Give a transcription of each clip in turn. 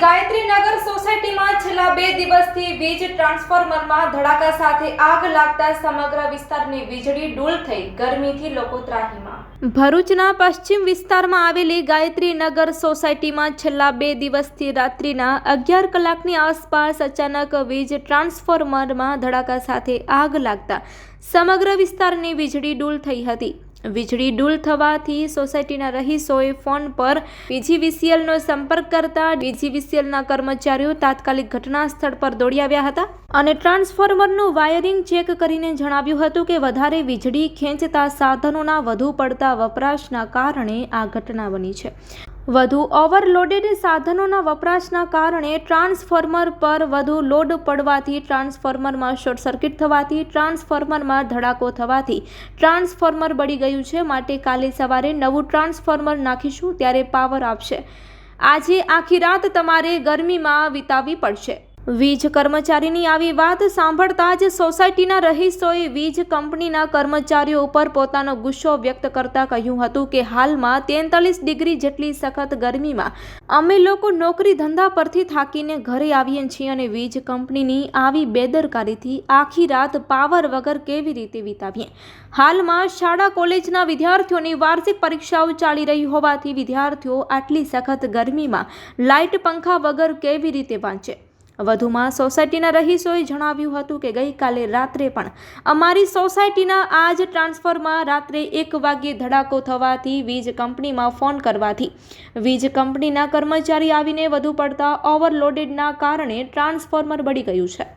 ગાયત્રીનગર સોસાયટીમાં છેલ્લા 2 દિવસથી વીજ ટ્રાન્સફોર્મરમાં ધડાકા સાથે આગ લાગતા સમગ્ર વિસ્તારની વીજળી ડૂલ થઈ ગરમીથી લોકો ત્રાહીમામ। ભરૂચના પશ્ચિમ વિસ્તારમાં આવેલી ગાયત્રીનગર સોસાયટીમાં છેલ્લા 2 દિવસથી રાત્રિના 11 કલાકની આસપાસ અચાનક વીજ ટ્રાન્સફોર્મરમાં ધડાકા સાથે આગ લાગતા સમગ્ર વિસ્તારની વીજળી ડૂલ થઈ હતી। વીજળી ડૂલ થવાથી સોસાયટીના રહીશોએ ફોન પર પીજીવીસીએલનો સંપર્ક કરતા પીજીવીસીએલના કર્મચારીઓ તાત્કાલિક ઘટના સ્થળ પર દોડી આવ્યા હતા અને ટ્રાન્સફોર્મરનું વાયરિંગ ચેક કરીને જણાવ્યું હતું કે વધારે વીજળી ખેંચતા સાધનોના વધુ પડતા વપરાશના કારણે આ ઘટના બની છે। વધુ ઓવરલોડેડ સાધનોના વપરાશના કારણે ટ્રાન્સફોર્મર પર વધુ લોડ પડવાથી ટ્રાન્સફોર્મરમાં શોર્ટ સર્કિટ થવાથી ટ્રાન્સફોર્મરમાં ધડાકો થવાથી ટ્રાન્સફોર્મર બળી ગયું છે। માટે કાલે સવારે નવું ટ્રાન્સફોર્મર નાખીશું ત્યારે પાવર આપશે। આજે આખી રાત તમારે ગરમીમાં વિતાવવી પડશે। વીજ કર્મચારીની આવી વાત સાંભળતા જ સોસાયટીના રહીશોએ વીજ કંપનીના કર્મચારીઓ ઉપર પોતાનો ગુસ્સો વ્યક્ત કરતા કહ્યું હતું કે હાલમાં 43 ડિગ્રી જેટલી સખત ગરમીમાં અમે લોકો નોકરી ધંધા પરથી થાકીને ઘરે આવીએ છીએ અને વીજ કંપનીની આવી બેદરકારીથી આખી રાત પાવર વગર કેવી રીતે વિતાવીએ। હાલમાં શાળા કોલેજના વિદ્યાર્થીઓની વાર્ષિક પરીક્ષાઓ ચાલી રહી હોવાથી વિદ્યાર્થીઓ આટલી સખત ગરમીમાં લાઇટ પંખા વગર કેવી રીતે વાંચે। વધુમાં સોસાયટીના રહીશોએ જણાવ્યું હતું કે ગઈકાલે રાત્રે પણ અમારી સોસાયટીના આ જ ટ્રાન્સફોર્મરમાં રાત્રે 1 વાગ્યે ધડાકો થવાથી વીજ કંપનીમાં ફોન કરવાથી વીજ કંપનીના કર્મચારી આવીને વધુ પડતા ઓવરલોડેડના કારણે ટ્રાન્સફોર્મર બળી ગયું છે,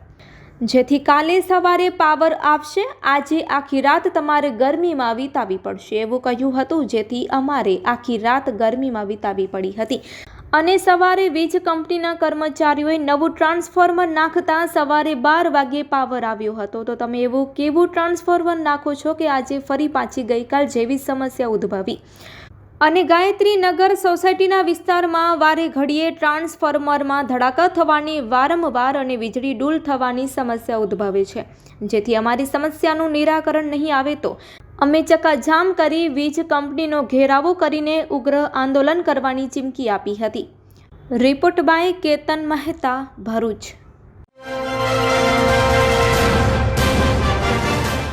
જેથી કાલે સવારે પાવર આપશે। આજે આખી રાત તમારે ગરમીમાં વિતાવવી પડશે એવું કહ્યું હતું, જેથી અમારે આખી રાત ગરમીમાં વિતાવવી પડી હતી અને સવારે વીજ કંપનીના કર્મચારીઓએ નવું ટ્રાન્સફોર્મર નાખતા સવારે 12 વાગ્યે પાવર આવ્યો હતો। તો તમે એવું કેવું ટ્રાન્સફોર્મર નાખો છો કે આજે ફરી પાછી ગઈકાલ જેવી સમસ્યા ઉદ્ભવી અને ગાયત્રીનગર સોસાયટીના વિસ્તારમાં વારે ઘડીએ ટ્રાન્સફોર્મરમાં ધડાકા થવાની વારંવાર અને વીજળી ડૂલ થવાની સમસ્યા ઉદ્ભવે છે, જેથી અમારી સમસ્યાનું નિરાકરણ નહીં આવે તો અમે ચક્કાજામ કરી વીજ કંપનીનો ઘેરાવો કરીને ઉગ્ર આંદોલન કરવાની ચીમકી આપી હતી। Report by Ketan Mehta, Bharuch.